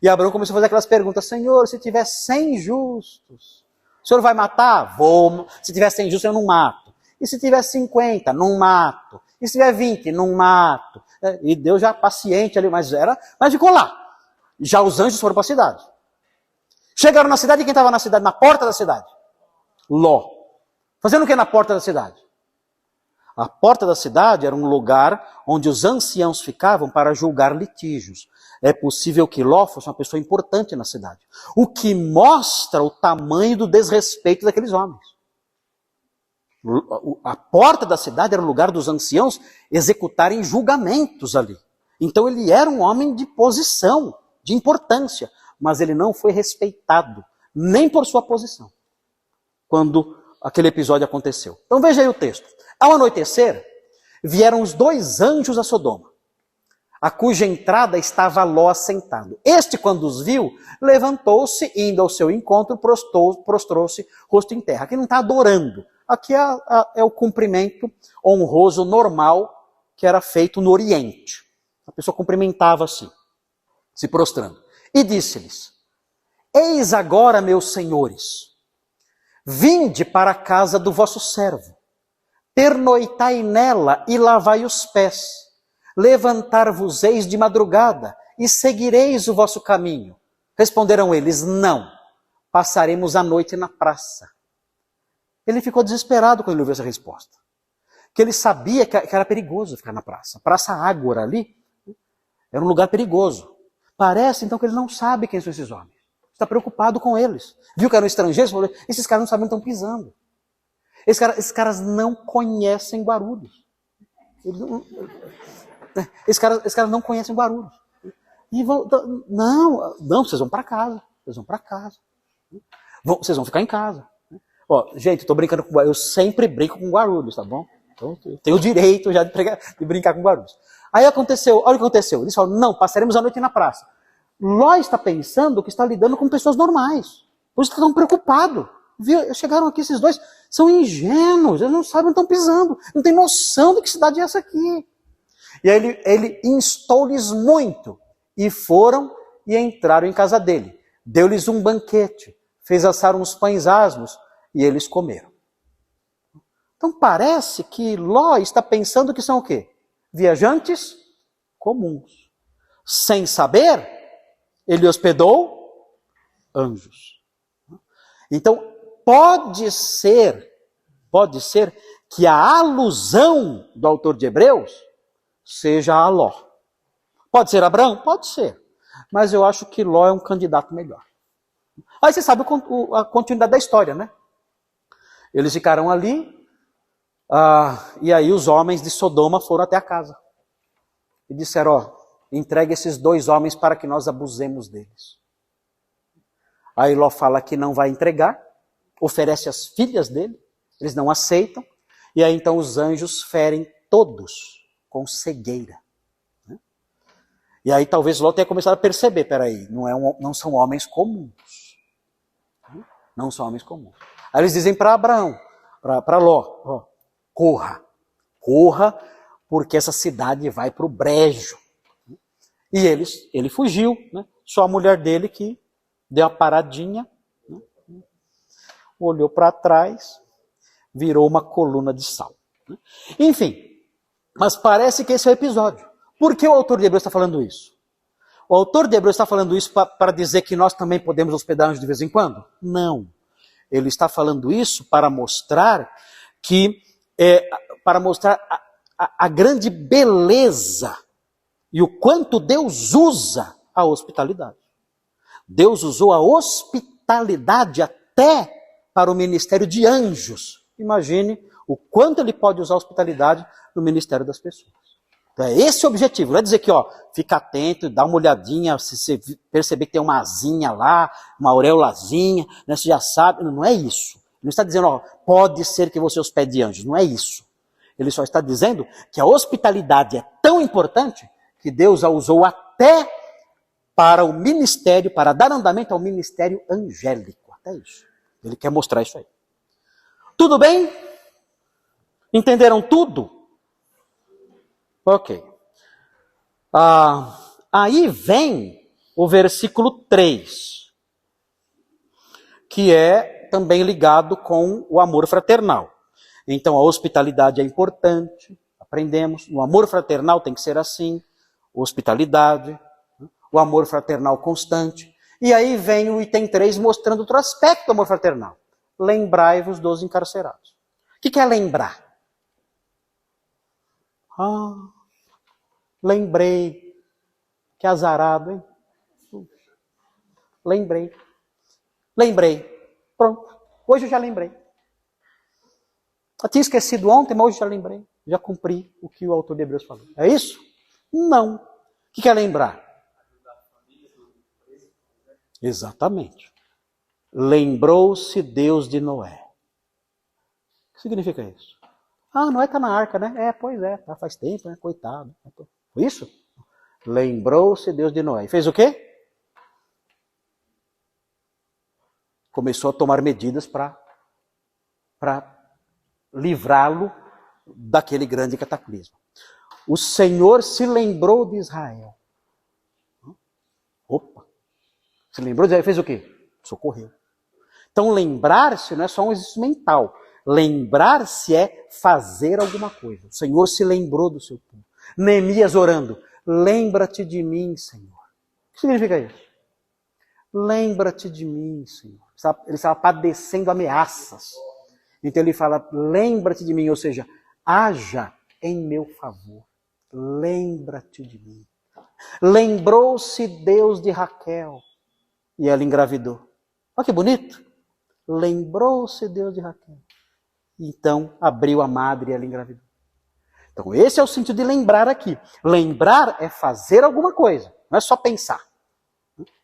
E Abraão começou a fazer aquelas perguntas: Senhor, se tiver 100 justos, o Senhor vai matar? Vou. Se tiver 100 justos, eu não mato. E se tiver 50, não mato. E se tiver 20, não mato. E Deus já paciente ali, mas ficou lá. Já os anjos foram para a cidade. Chegaram na cidade, e quem estava na cidade? Na porta da cidade? Ló. Fazendo o que na porta da cidade? A porta da cidade era um lugar onde os anciãos ficavam para julgar litígios. É possível que Ló fosse uma pessoa importante na cidade. O que mostra o tamanho do desrespeito daqueles homens. A porta da cidade era o lugar dos anciãos executarem julgamentos ali. Então ele era um homem de posição, de importância, mas ele não foi respeitado, nem por sua posição, quando aquele episódio aconteceu. Então veja aí o texto. Ao anoitecer, vieram os dois anjos a Sodoma, a cuja entrada estava Ló assentado. Este, quando os viu, levantou-se, indo ao seu encontro, prostrou-se, rosto em terra. Aqui não está adorando. Aqui é o cumprimento honroso, normal, que era feito no Oriente. A pessoa cumprimentava assim, se prostrando. E disse-lhes: Eis agora, meus senhores, vinde para a casa do vosso servo, pernoitai nela e lavai os pés. Levantar-vos-eis de madrugada e seguireis o vosso caminho. Responderam eles: Não, passaremos a noite na praça. Ele ficou desesperado quando ele ouviu essa resposta. Que ele sabia que era perigoso ficar na praça. A Praça Ágora ali era um lugar perigoso. Parece então que ele não sabe quem são esses homens. Está preocupado com eles. Viu que eram estrangeiros? Falou: esses caras não sabem onde estão pisando. Esses caras não conhecem Guarulhos. Esses caras não conhecem Guarulhos. E vão, não, vocês vão para casa. Vocês vão para casa. Vocês vão ficar em casa. Ó, gente, estou brincando com Guarulhos. Eu sempre brinco com Guarulhos, tá bom? Então, eu tenho o direito já de brincar com Guarulhos. Aí aconteceu, olha o que aconteceu. Eles falaram: não, passaremos a noite na praça. Ló está pensando que está lidando com pessoas normais. Por isso que estão preocupados. Viu? Chegaram aqui, esses dois são ingênuos, eles não sabem onde estão pisando, não tem noção de que cidade é essa aqui. E aí ele instou-lhes muito, e foram e entraram em casa dele. Deu-lhes um banquete, fez assar uns pães asmos, e eles comeram. Então parece que Ló está pensando que são o quê? Viajantes comuns. Sem saber, ele hospedou anjos. Então, pode ser que a alusão do autor de Hebreus seja a Ló. Pode ser Abraão? Pode ser. Mas eu acho que Ló é um candidato melhor. Aí você sabe a continuidade da história, né? Eles ficaram ali, e aí os homens de Sodoma foram até a casa. E disseram: ó, entregue esses dois homens para que nós abusemos deles. Aí Ló fala que não vai entregar, oferece as filhas dele, eles não aceitam, e aí então os anjos ferem todos com cegueira. Né? E aí talvez Ló tenha começado a perceber: peraí, não são homens comuns. Não são homens comuns. Aí eles dizem para Abraão, para Ló: ó, corra, porque essa cidade vai para o brejo. E ele fugiu, né? Só a mulher dele que deu uma paradinha, né? Olhou para trás, virou uma coluna de sal. Né? Enfim, mas parece que esse é o episódio. Por que o autor de Hebreus está falando isso? O autor de Hebreus está falando isso para dizer que nós também podemos hospedar anjos de vez em quando? Não. Ele está falando isso para mostrar a grande beleza e o quanto Deus usa a hospitalidade. Deus usou a hospitalidade até para o ministério de anjos. Imagine o quanto ele pode usar a hospitalidade no ministério das pessoas. Então é esse o objetivo. Não é dizer que, ó, fica atento, dá uma olhadinha, se você perceber que tem uma asinha lá, uma auréolazinha, né, você já sabe. Não é isso. Ele não está dizendo: ó, pode ser que você hospede anjos. Não é isso. Ele só está dizendo que a hospitalidade é tão importante que Deus a usou até para o ministério, para dar andamento ao ministério angélico. Até isso. Ele quer mostrar isso aí. Tudo bem? Entenderam tudo? Ok. Aí vem o versículo 3, que é também ligado com o amor fraternal. Então a hospitalidade é importante, aprendemos, o amor fraternal tem que ser assim, hospitalidade, o amor fraternal constante. E aí vem o item 3 mostrando outro aspecto do amor fraternal. Lembrai-vos dos encarcerados. O que é lembrar? Lembrei. Que azarado, hein? Lembrei. Pronto. Hoje eu já lembrei. Eu tinha esquecido ontem, mas hoje já lembrei. Já cumpri o que o autor de Hebreus falou. É isso? Não. O que é lembrar? Exatamente. Lembrou-se Deus de Noé. O que significa isso? Noé está na arca, né? Pois é, tá, faz tempo, né? Coitado. Foi isso? Lembrou-se Deus de Noé. E fez o quê? Começou a tomar medidas para livrá-lo daquele grande cataclismo. O Senhor se lembrou de Israel. Opa! Se lembrou de Israel, fez o quê? Socorreu. Então lembrar-se não é só um exercício mental. Lembrar-se é fazer alguma coisa. O Senhor se lembrou do seu povo. Neemias orando. Lembra-te de mim, Senhor. O que significa isso? Lembra-te de mim, Senhor. Ele estava padecendo ameaças. Então ele fala, lembra-te de mim, ou seja, haja em meu favor. Lembra-te de mim. Lembrou-se Deus de Raquel e ela engravidou. Olha que bonito. Lembrou-se Deus de Raquel. Então abriu a madre e ela engravidou. Então esse é o sentido de lembrar aqui. Lembrar é fazer alguma coisa, não é só pensar.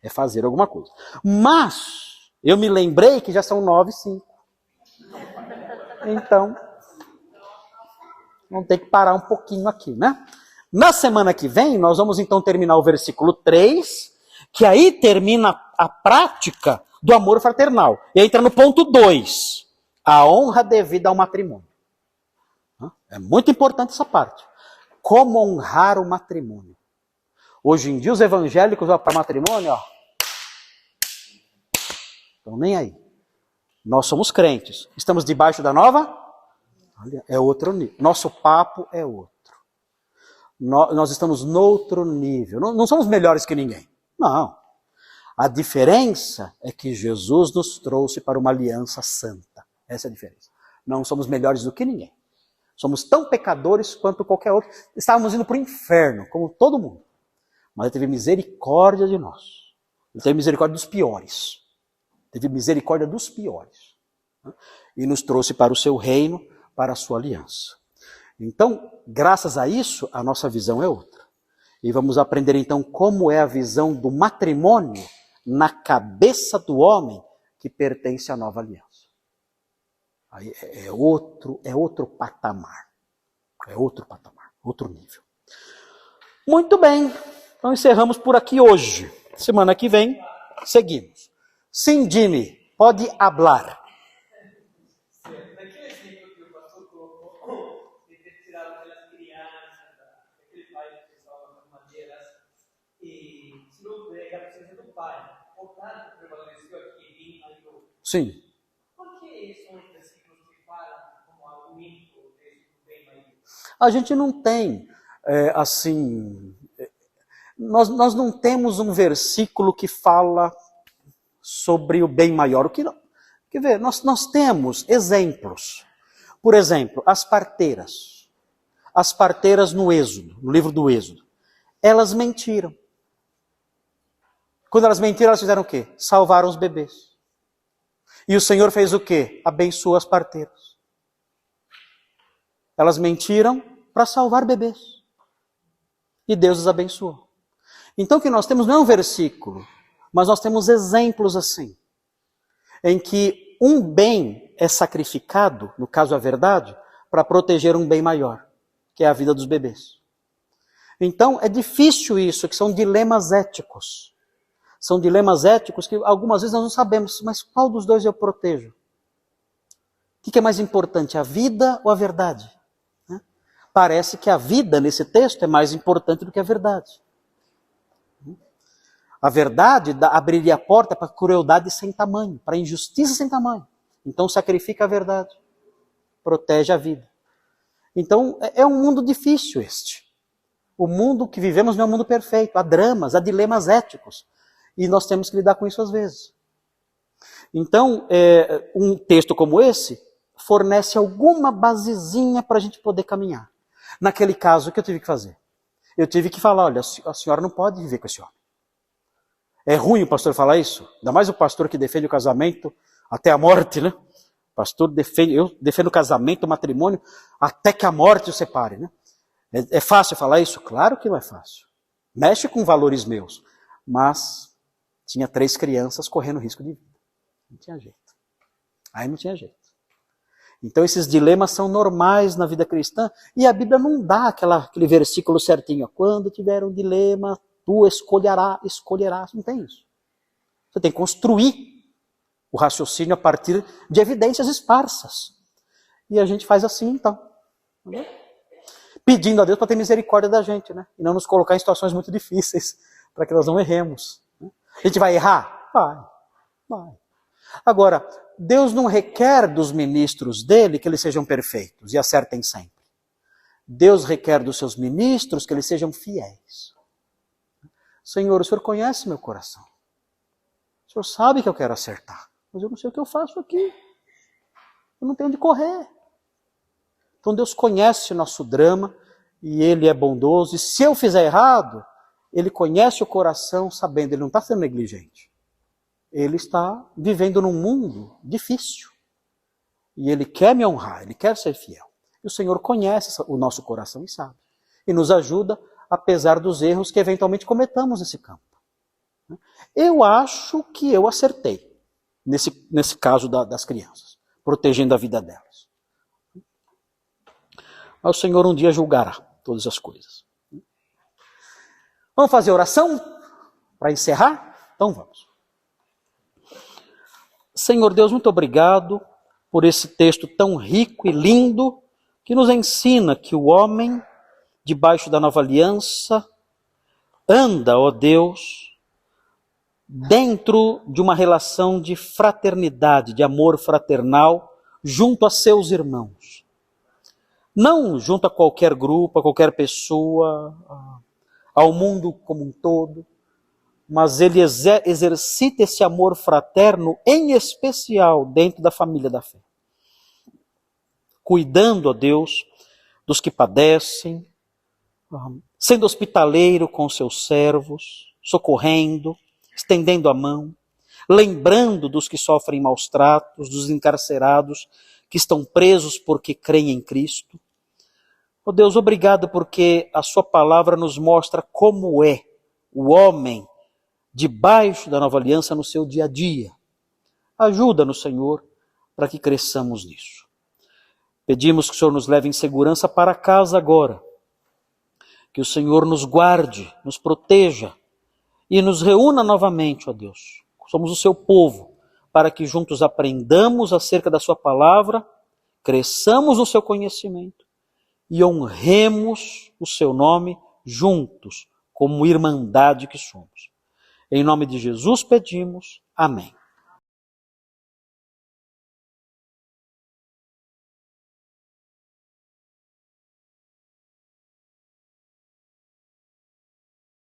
É fazer alguma coisa. Mas eu me lembrei que já são 9h05. Então, vamos ter que parar um pouquinho aqui, né? Na semana que vem, nós vamos então terminar o versículo 3, que aí termina a prática do amor fraternal. E entra no ponto 2, a honra devida ao matrimônio. É muito importante essa parte. Como honrar o matrimônio. Hoje em dia, os evangélicos para matrimônio, estão nem aí. Nós somos crentes. Estamos debaixo da nova? É outro nível. Nosso papo é outro. Nós estamos noutro nível. Não somos melhores que ninguém. Não. A diferença é que Jesus nos trouxe para uma aliança santa. Essa é a diferença. Não somos melhores do que ninguém. Somos tão pecadores quanto qualquer outro. Estávamos indo para o inferno, como todo mundo. Mas ele teve misericórdia de nós. Ele teve misericórdia dos piores. Teve misericórdia dos piores. E nos trouxe para o seu reino, para a sua aliança. Então, graças a isso, a nossa visão é outra. E vamos aprender então como é a visão do matrimônio na cabeça do homem que pertence à nova aliança. Aí é outro patamar. É outro patamar, outro nível. Muito bem, então encerramos por aqui hoje. Semana que vem, seguimos. Sim, Jimmy, pode hablar. Naquele exemplo que o pastor colocou, de ter tirado aquelas crianças, daquele pai que estava nas madeiras, e tirou da presença do pai. Portanto, prevaleceu aqui em Maior. Sim. Por que são os versículos que falam como argumento do bem maior? A gente não tem, nós não temos um versículo que fala sobre o bem maior. O que não? Quer ver? Nós temos exemplos. Por exemplo, as parteiras. As parteiras no Êxodo, no livro do Êxodo. Elas mentiram. Quando elas mentiram, elas fizeram o quê? Salvaram os bebês. E o Senhor fez o quê? Abençoou as parteiras. Elas mentiram para salvar bebês. E Deus os abençoou. Então o que nós temos não é um versículo, mas nós temos exemplos assim, em que um bem é sacrificado, no caso a verdade, para proteger um bem maior, que é a vida dos bebês. Então, é difícil isso, que são dilemas éticos. São dilemas éticos que algumas vezes nós não sabemos, mas qual dos dois eu protejo? O que é mais importante, a vida ou a verdade? Parece que a vida nesse texto é mais importante do que a verdade. A verdade abriria a porta para a crueldade sem tamanho, para a injustiça sem tamanho. Então sacrifica a verdade, protege a vida. Então é um mundo difícil este. O mundo que vivemos não é um mundo perfeito. Há dramas, há dilemas éticos. E nós temos que lidar com isso às vezes. Então, um texto como esse fornece alguma basezinha para a gente poder caminhar. Naquele caso, o que eu tive que fazer? Eu tive que falar, olha, a senhora não pode viver com esse homem. É ruim o pastor falar isso? Ainda mais o pastor que defende o casamento até a morte, né? O pastor eu defendo o casamento, o matrimônio, até que a morte o separe, né? É fácil falar isso? Claro que não é fácil. Mexe com valores meus. Mas tinha 3 crianças correndo risco de vida. Não tinha jeito. Aí não tinha jeito. Então esses dilemas são normais na vida cristã e a Bíblia não dá aquele versículo certinho. Quando tiver um dilema, tu escolherás. Não tem isso. Você tem que construir o raciocínio a partir de evidências esparsas. E a gente faz assim então. Entendeu? Pedindo a Deus para ter misericórdia da gente, né? E não nos colocar em situações muito difíceis, para que nós não erremos. A gente vai errar? Vai. Agora, Deus não requer dos ministros dele que eles sejam perfeitos e acertem sempre. Deus requer dos seus ministros que eles sejam fiéis. Senhor, o Senhor conhece meu coração. O Senhor sabe que eu quero acertar, mas eu não sei o que eu faço aqui. Eu não tenho onde correr. Então Deus conhece o nosso drama e Ele é bondoso. E se eu fizer errado, Ele conhece o coração sabendo, Ele não está sendo negligente. Ele está vivendo num mundo difícil. E Ele quer me honrar, Ele quer ser fiel. E o Senhor conhece o nosso coração e sabe. E nos ajuda, apesar dos erros que eventualmente cometamos nesse campo. Eu acho que eu acertei nesse caso das crianças, protegendo a vida delas. Mas o Senhor um dia julgará todas as coisas. Vamos fazer oração para encerrar? Então vamos. Senhor Deus, muito obrigado por esse texto tão rico e lindo que nos ensina que o homem, debaixo da nova aliança, anda, ó Deus, dentro de uma relação de fraternidade, de amor fraternal, junto a seus irmãos. Não junto a qualquer grupo, a qualquer pessoa, ao mundo como um todo, mas ele exercita esse amor fraterno, em especial dentro da família da fé. Cuidando, ó Deus, dos que padecem, sendo hospitaleiro com seus servos, socorrendo, estendendo a mão, lembrando dos que sofrem maus tratos, dos encarcerados que estão presos porque creem em Cristo. Ó Deus, obrigado porque a sua palavra nos mostra como é o homem debaixo da nova aliança no seu dia a dia. Ajuda-nos, Senhor, para que cresçamos nisso. Pedimos que o Senhor nos leve em segurança para casa agora. Que o Senhor nos guarde, nos proteja e nos reúna novamente, ó Deus. Somos o seu povo, para que juntos aprendamos acerca da sua palavra, cresçamos no seu conhecimento e honremos o seu nome juntos, como irmandade que somos. Em nome de Jesus pedimos. Amém.